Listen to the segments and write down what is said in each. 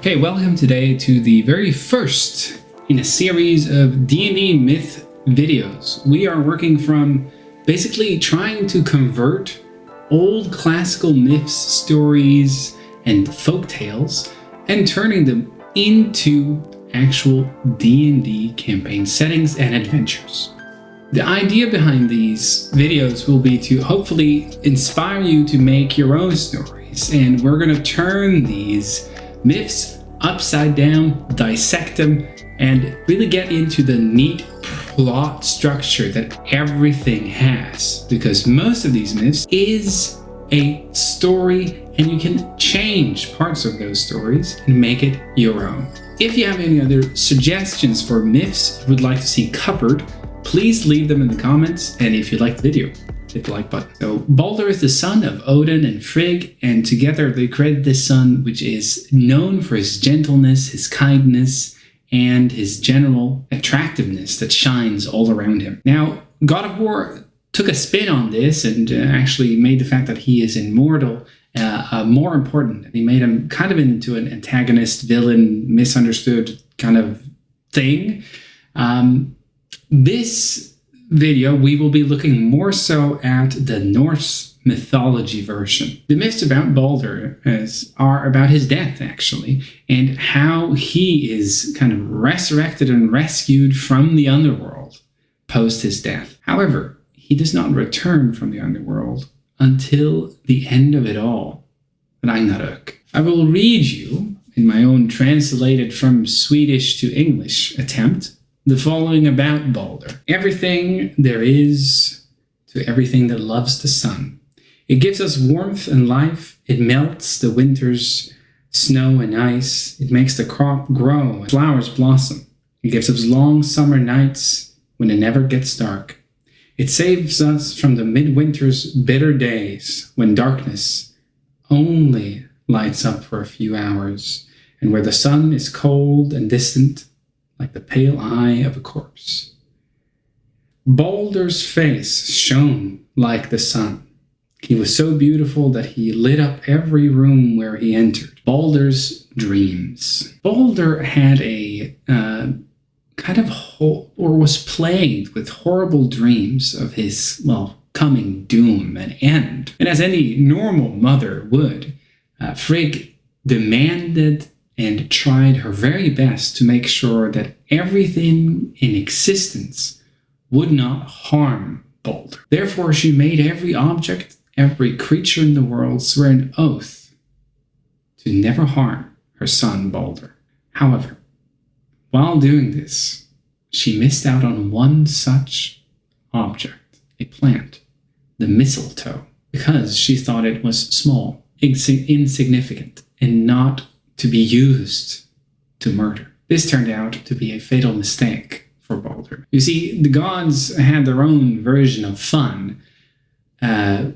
Okay, welcome today to the very first in a series of D&D myth videos. We are working from basically trying to convert old classical myths, stories, and folk tales and turning them into actual D&D campaign settings and adventures. The idea behind these videos will be to hopefully inspire you to make your own stories, and we're going to turn these myths upside down, dissect them, and really get into the neat plot structure that everything has. Because most of these myths is a story, and you can change parts of those stories and make it your own. If you have any other suggestions for myths you would like to see covered, please leave them in the comments, and if you like the video, hit the like button. So Balder is the son of Odin and Frigg, and together they created this son which is known for his gentleness, his kindness, and his general attractiveness that shines all around him. Now, God of War took a spin on this and actually made the fact that he is immortal more important. And he made him kind of into an antagonist, villain, misunderstood kind of thing. This video, we will be looking more so at the Norse mythology version. The myths about Balder are about his death, actually, and how he is kind of resurrected and rescued from the underworld post his death. However, he does not return from the underworld until the end of it all, Ragnarök. I will read you, in my own translated from Swedish to English attempt, the following about Balder. Everything there is to everything that loves the sun. It gives us warmth and life. It melts the winter's snow and ice. It makes the crop grow and flowers blossom. It gives us long summer nights when it never gets dark. It saves us from the midwinter's bitter days when darkness only lights up for a few hours and where the sun is cold and distant, like the pale eye of a corpse. Balder's face shone like the sun. He was so beautiful that he lit up every room where he entered. Balder's dreams. Balder had a was plagued with horrible dreams of his, coming doom and end. And as any normal mother would, Frigg demanded and tried her very best to make sure that everything in existence would not harm Balder. Therefore, she made every object, every creature in the world swear an oath to never harm her son Balder. However, while doing this, she missed out on one such object, a plant, the mistletoe, because she thought it was small, insignificant, and not to be used to murder. This turned out to be a fatal mistake for Balder. You see, the gods had their own version of fun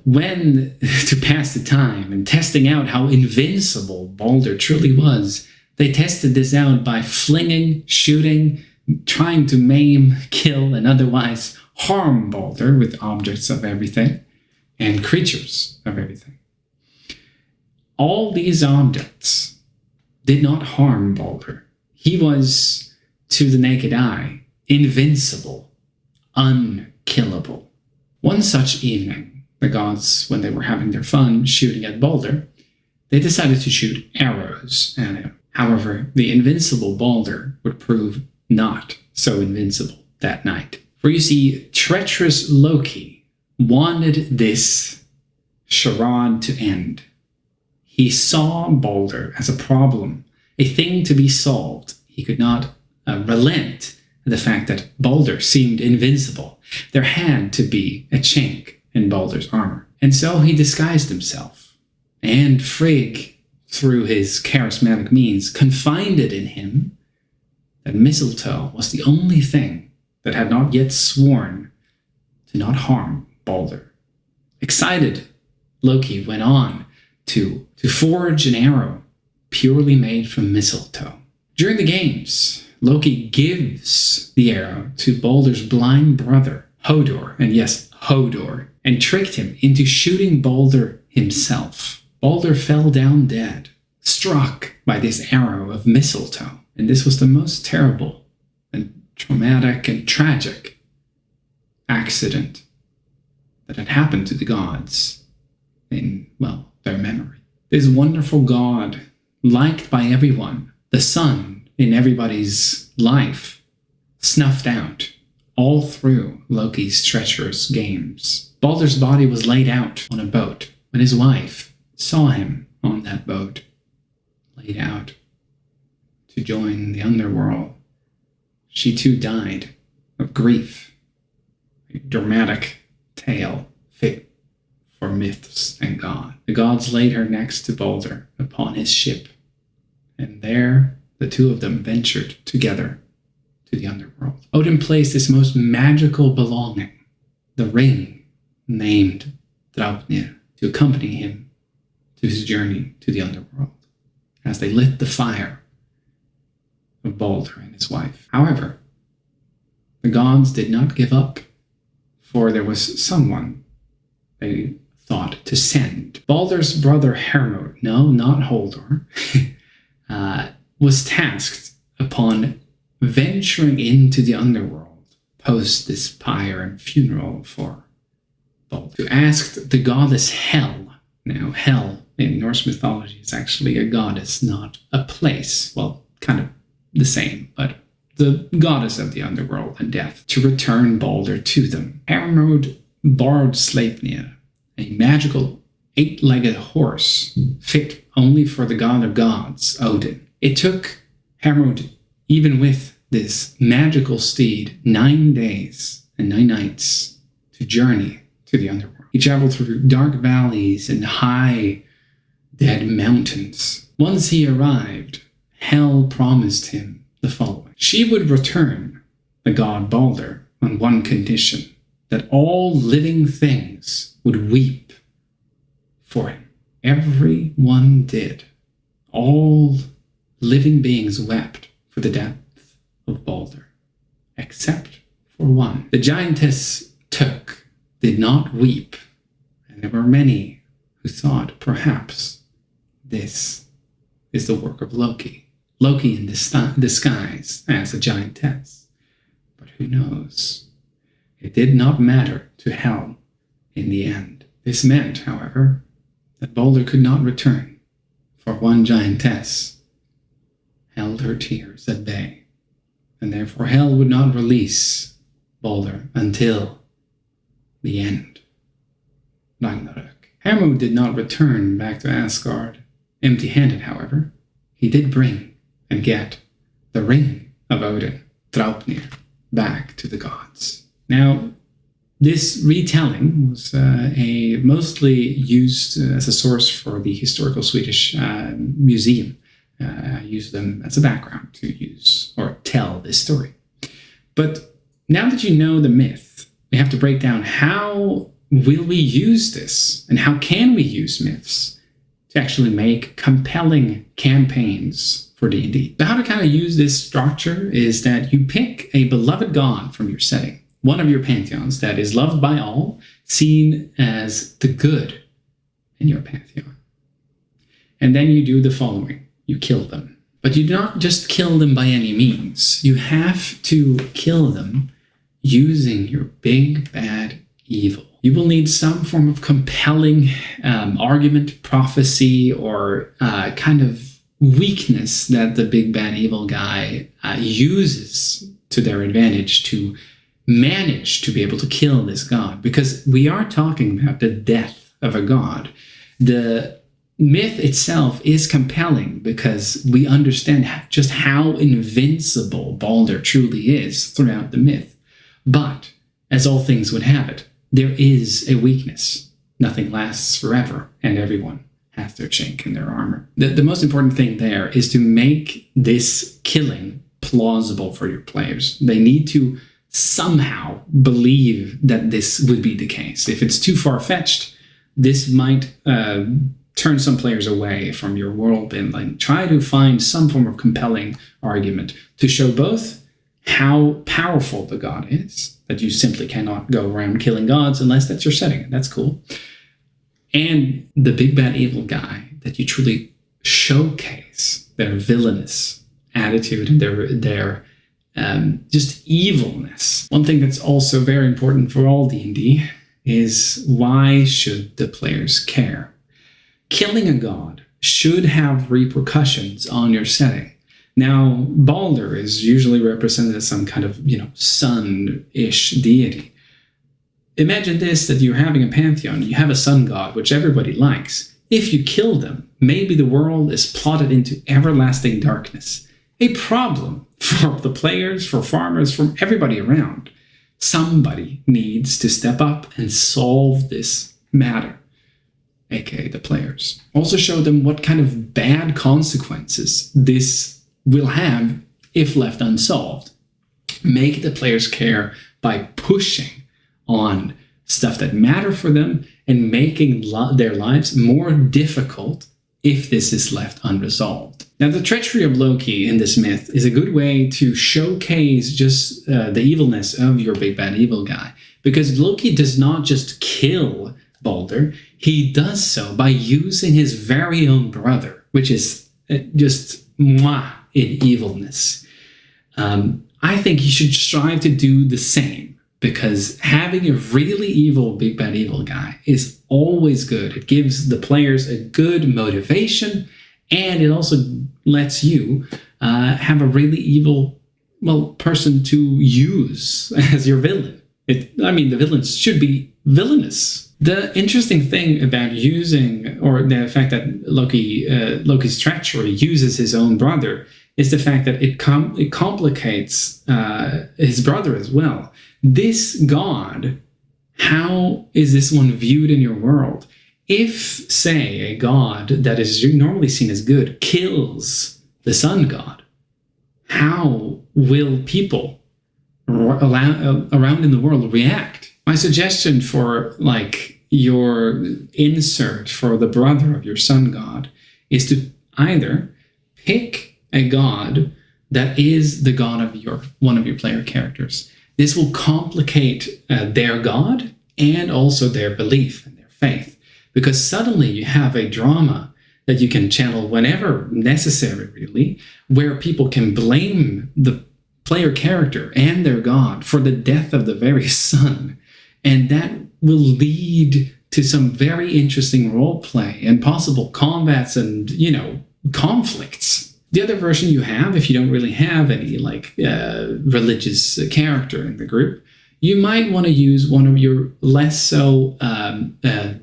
when to pass the time and testing out how invincible Balder truly was. They tested this out by flinging, shooting, trying to maim, kill, and otherwise harm Balder with objects of everything and creatures of everything. All these objects did not harm Balder. He was, to the naked eye, invincible, unkillable. One such evening, the gods, when they were having their fun shooting at Balder, they decided to shoot arrows at him. However, the invincible Balder would prove not so invincible that night. For you see, treacherous Loki wanted this charade to end. He saw Balder as a problem, a thing to be solved. He could not relent the fact that Balder seemed invincible. There had to be a chink in Balder's armor. And so he disguised himself. And Frigg, through his charismatic means, confided in him that mistletoe was the only thing that had not yet sworn to not harm Balder. Excited, Loki went on to forge an arrow purely made from mistletoe. During the games, Loki gives the arrow to Balder's blind brother, Hodor, and yes, Hodor, and tricked him into shooting Balder himself. Balder fell down dead, struck by this arrow of mistletoe. And this was the most terrible and traumatic and tragic accident that had happened to the gods in, well, their memory. This wonderful god, liked by everyone, the sun in everybody's life, snuffed out all through Loki's treacherous games. Baldur's body was laid out on a boat when his wife saw him on that boat, laid out to join the underworld. She too died of grief. A dramatic tale fit for myths and God. The gods laid her next to Baldur upon his ship, and there the two of them ventured together to the underworld. Odin placed his most magical belonging, the ring named Draupnir, to accompany him to his journey to the underworld as they lit the fire of Baldur and his wife. However, the gods did not give up, for there was someone they thought to send. Baldur's brother Hermod, no, not Holdor, was tasked upon venturing into the underworld post this pyre and funeral for Baldur, to ask the goddess Hel. Now, Hel in Norse mythology is actually a goddess, not a place. Well, kind of the same, but the goddess of the underworld and death, to return Baldur to them. Hermod borrowed Sleipnir, a magical 8-legged horse fit only for the god of gods, Odin. It took Hermod, even with this magical steed, 9 days and 9 nights to journey to the underworld. He traveled through dark valleys and high, dead mountains. Once he arrived, Hel promised him the following. She would return the god Baldur on one condition, that all living things would weep for him. Everyone did. All living beings wept for the death of Baldur, except for one. The giantess Tök did not weep, and there were many who thought perhaps this is the work of Loki. Loki in disguise as a giantess. But who knows? It did not matter to Hel in the end. This meant, however, that Baldur could not return, for one giantess held her tears at bay, and therefore Hel would not release Baldur until the end. Ragnarök. Hermod did not return back to Asgard empty-handed, however. He did bring and get the ring of Odin, Draupnir, back to the gods. Now, this retelling was mostly used as a source for the historical Swedish museum. Used them as a background to use or tell this story. But now that you know the myth, we have to break down how will we use this, and how can we use myths to actually make compelling campaigns for D&D. But how to kind of use this structure is that you pick a beloved god from your setting, one of your pantheons that is loved by all, seen as the good in your pantheon. And then you do the following. You kill them. But you do not just kill them by any means. You have to kill them using your big bad evil. You will need some form of compelling argument, prophecy, or kind of weakness that the big bad evil guy uses to their advantage to manage to be able to kill this god. Because we are talking about the death of a god. The myth itself is compelling because we understand just how invincible Baldur truly is throughout the myth. But, as all things would have it, there is a weakness. Nothing lasts forever, and everyone has their chink in their armor. The most important thing there is to make this killing plausible for your players. They need to somehow believe that this would be the case. If it's too far-fetched, this might turn some players away from your world, and like try to find some form of compelling argument to show both how powerful the god is, that you simply cannot go around killing gods unless that's your setting. That's cool. And the big bad evil guy, that you truly showcase their villainous attitude and their just evilness. One thing that's also very important for all D&D is, why should the players care? Killing a god should have repercussions on your setting. Now, Balder is usually represented as some kind of, sun-ish deity. Imagine this, that you're having a pantheon, you have a sun god, which everybody likes. If you kill them, maybe the world is plotted into everlasting darkness. A problem for the players, for farmers, from everybody around. Somebody needs to step up and solve this matter, aka the players. Also show them what kind of bad consequences this will have if left unsolved. Make the players care by pushing on stuff that matter for them and making their lives more difficult if this is left unresolved. Now, the treachery of Loki in this myth is a good way to showcase just the evilness of your big bad evil guy, because Loki does not just kill Balder, he does so by using his very own brother, which is just mwah in evilness. I think you should strive to do the same, because having a really evil big bad evil guy is always good. It gives the players a good motivation, and it also lets you have a really evil, person to use as your villain. The villains should be villainous. The interesting thing about using, or the fact that Loki's treachery uses his own brother, is the fact that it complicates his brother as well. This god, how is this one viewed in your world? If, say, a god that is normally seen as good kills the sun god, how will people around in the world react? My suggestion for your insert for the brother of your sun god is to either pick a god that is the god of one of your player characters. This will complicate their god and also their belief and their faith, because suddenly you have a drama that you can channel whenever necessary, really, where people can blame the player character and their god for the death of the very sun. And that will lead to some very interesting role play and possible combats and, conflicts. The other version you have, if you don't really have any religious character in the group, you might want to use one of your less so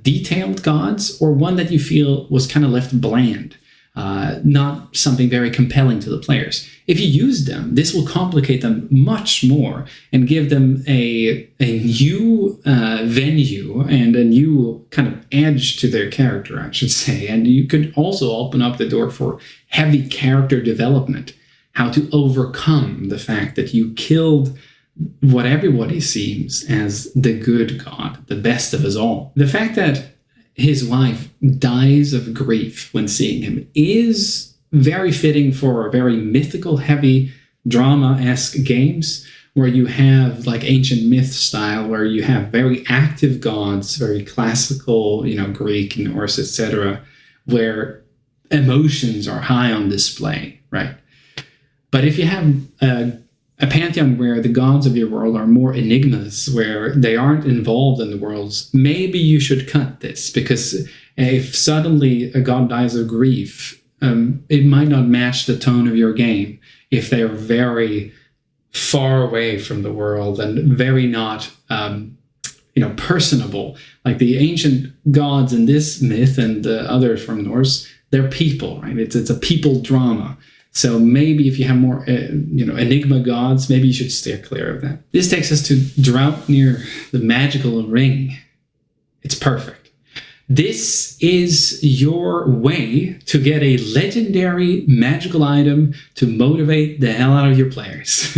detailed gods, or one that you feel was kind of left bland, not something very compelling to the players. If you use them, this will complicate them much more and give them a new venue and a new kind of edge to their character, I should say. And you could also open up the door for heavy character development, how to overcome the fact that you killed what everybody seems as the good god, the best of us all. The fact that his wife dies of grief when seeing him is very fitting for very mythical, heavy, drama-esque games, where you have ancient myth style, where you have very active gods, very classical, Greek, Norse, etc., where emotions are high on display, right? But if you have a pantheon where the gods of your world are more enigmas, where they aren't involved in the worlds, maybe you should cut this, because if suddenly a god dies of grief, it might not match the tone of your game if they are very far away from the world and very not, personable. Like the ancient gods in this myth and the others from Norse, they're people, right? It's a people drama. So maybe if you have more, enigma gods, maybe you should steer clear of that. This takes us to Draupnir, the magical ring. It's perfect. This is your way to get a legendary magical item to motivate the hell out of your players.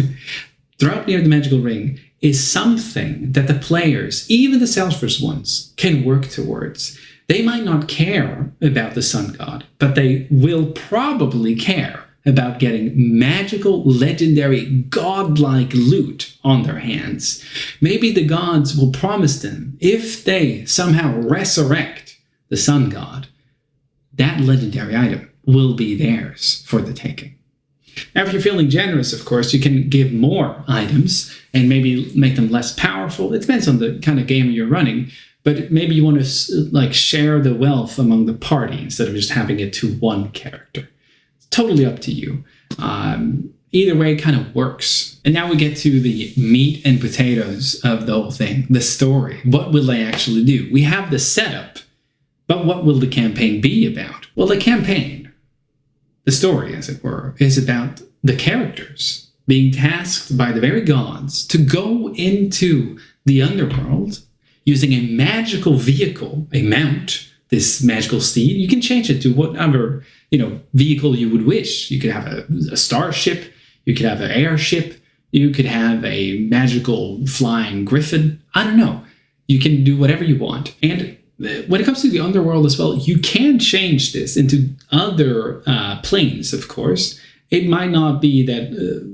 Draupnir, the magical ring, is something that the players, even the selfish ones, can work towards. They might not care about the sun god, but they will probably care about getting magical, legendary, godlike loot on their hands. Maybe the gods will promise them, if they somehow resurrect the sun god, that legendary item. will be theirs for the taking. Now, if you're feeling generous, of course, you can give more items and maybe make them less powerful. It depends on the kind of game you're running, but maybe you want to share the wealth among the party instead of just having it to one character. It's totally up to you. Either way, it kind of works. And now we get to the meat and potatoes of the whole thing, the story. What will they actually do? We have the setup, but what will the campaign be about? Well, the campaign, the story, as it were, is about the characters being tasked by the very gods to go into the underworld using a magical vehicle, a mount, this magical steed. You can change it to whatever, vehicle you would wish. You could have a starship, you could have an airship, you could have a magical flying griffin. I don't know. You can do whatever you want. And when it comes to the underworld as well, you can change this into other planes, of course. It might not be that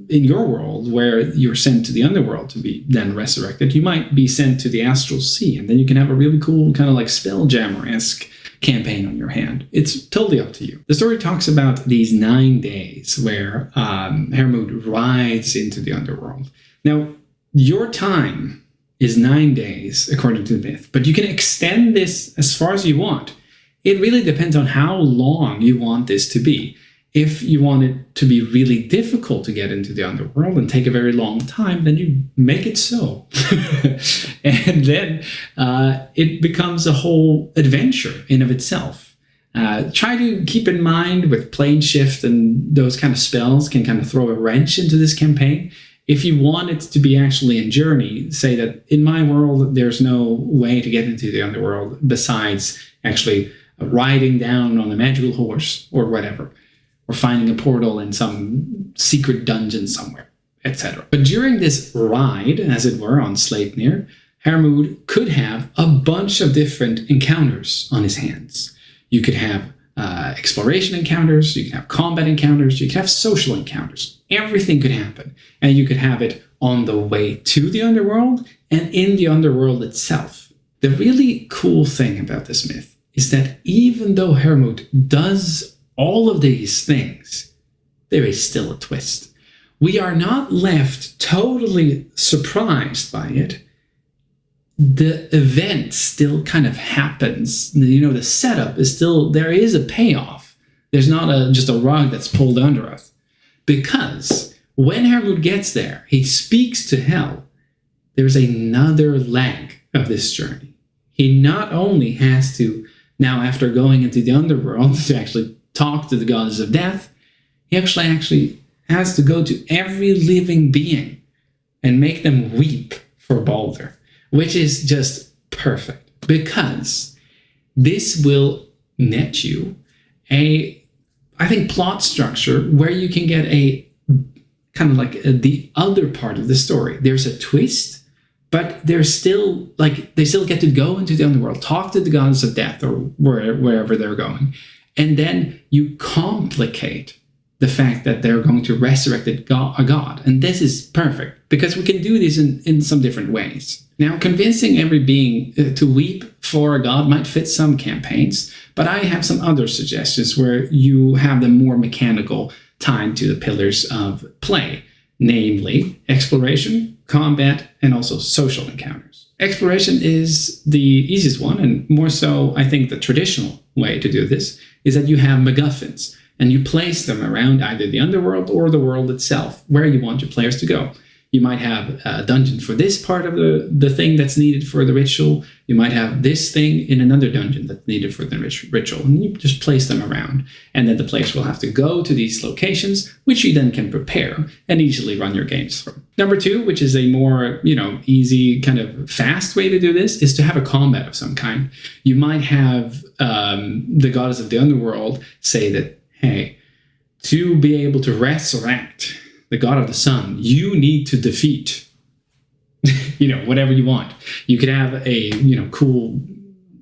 in your world where you're sent to the underworld to be then resurrected. You might be sent to the astral sea, and then you can have a really cool kind of like Spelljammer-esque campaign on your hand. It's totally up to you. The story talks about these 9 days where Hermod rides into the underworld. Now, your time is 9 days, according to the myth, but you can extend this as far as you want. It really depends on how long you want this to be. If you want it to be really difficult to get into the underworld and take a very long time, then you make it so. And then it becomes a whole adventure in of itself. Try to keep in mind with plane shift and those kind of spells can kind of throw a wrench into this campaign. If you want it to be actually in Journey, say that in my world, there's no way to get into the underworld besides actually riding down on a magical horse or whatever, or finding a portal in some secret dungeon somewhere, etc. But during this ride, as it were, on Sleipnir, Hermod could have a bunch of different encounters on his hands. You could have exploration encounters, you could have combat encounters, you could have social encounters. Everything could happen. And you could have it on the way to the underworld and in the underworld itself. The really cool thing about this myth is that even though Hermod does all of these things, there is still a twist. We are not left totally surprised by it. The event still kind of happens. The setup is still, there is a payoff. There's not just a rug that's pulled under us. Because when Hermod gets there, he speaks to Hel. There's another leg of this journey. He not only has to, now after going into the underworld, to actually talk to the goddess of death, he actually has to go to every living being and make them weep for Balder, which is just perfect, because this will net you I think, plot structure where you can get a kind of like the other part of the story. There's a twist, but there's still they still get to go into the underworld, talk to the goddess of death or wherever they're going. And then you complicate the fact that they're going to resurrect a god. And this is perfect because we can do this in some different ways. Now, convincing every being to weep for a god might fit some campaigns, but I have some other suggestions where you have them more mechanical, tied to the pillars of play, namely exploration, combat, and also social encounters. Exploration is the easiest one, and more so, I think the traditional way to do this is that you have MacGuffins, and you place them around either the underworld or the world itself, where you want your players to go. You might have a dungeon for this part of the thing that's needed for the ritual. You might have this thing in another dungeon that's needed for the ritual. And you just place them around. And then the players will have to go to these locations, which you then can prepare and easily run your games from. Number two, which is a more, easy kind of fast way to do this, is to have a combat of some kind. You might have the goddess of the underworld say that, hey, to be able to resurrect the god of the sun, you need to defeat, whatever you want. You could have a, cool,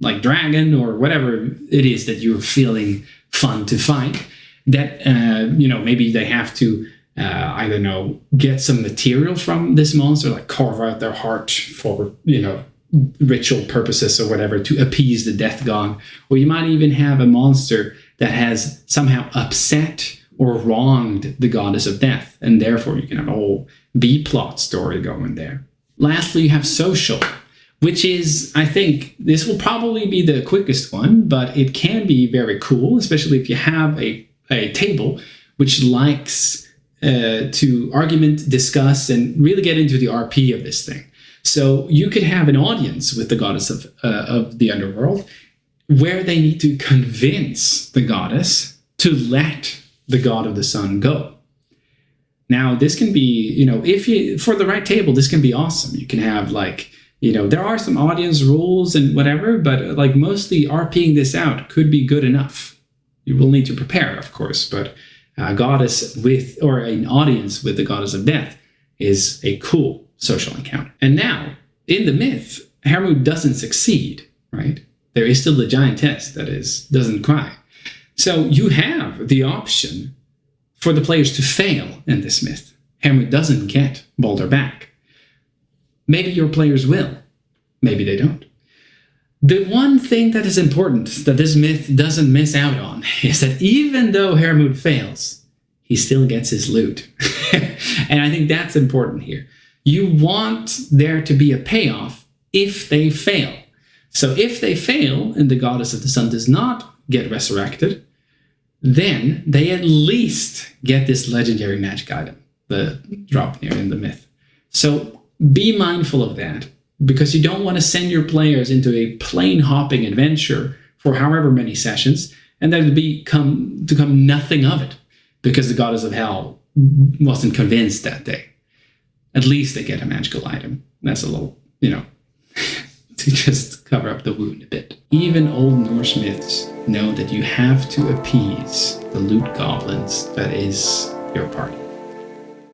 like dragon or whatever it is that you're feeling fun to fight. That, maybe they have to, get some material from this monster, like carve out their heart for, ritual purposes or whatever to appease the death god. Or you might even have a monster that has somehow upset or wronged the goddess of death. And therefore, you can have a whole B-plot story going there. Lastly, you have social, which is, I think, this will probably be the quickest one, but it can be very cool, especially if you have a table which likes to argument, discuss, and really get into the RP of this thing. So you could have an audience with the goddess of the underworld where they need to convince the goddess to let the god of the sun go. Now, this can be, if you, for the right table, this can be awesome. You can have there are some audience rules and whatever, but mostly RPing this out could be good enough. You will need to prepare, of course, but a goddess or an audience with the goddess of death is a cool social encounter. And now, in the myth, Hermod doesn't succeed, right? There is still the giantess that doesn't cry. So you have the option for the players to fail in this myth. Hermod doesn't get Balder back. Maybe your players will. Maybe they don't. The one thing that is important that this myth doesn't miss out on is that even though Hermod fails, he still gets his loot. And I think that's important here. You want there to be a payoff if they fail. So if they fail and the goddess of the sun does not get resurrected, then they at least get this legendary magic item, the Draupnir in the myth. So be mindful of that, because you don't want to send your players into a plane hopping adventure for however many sessions and there to become nothing of it because the goddess of hell wasn't convinced that day. At least they get a magical item. That's a little, to just cover up the wound a bit. Even old Norse myths know that you have to appease the loot goblins that is your party.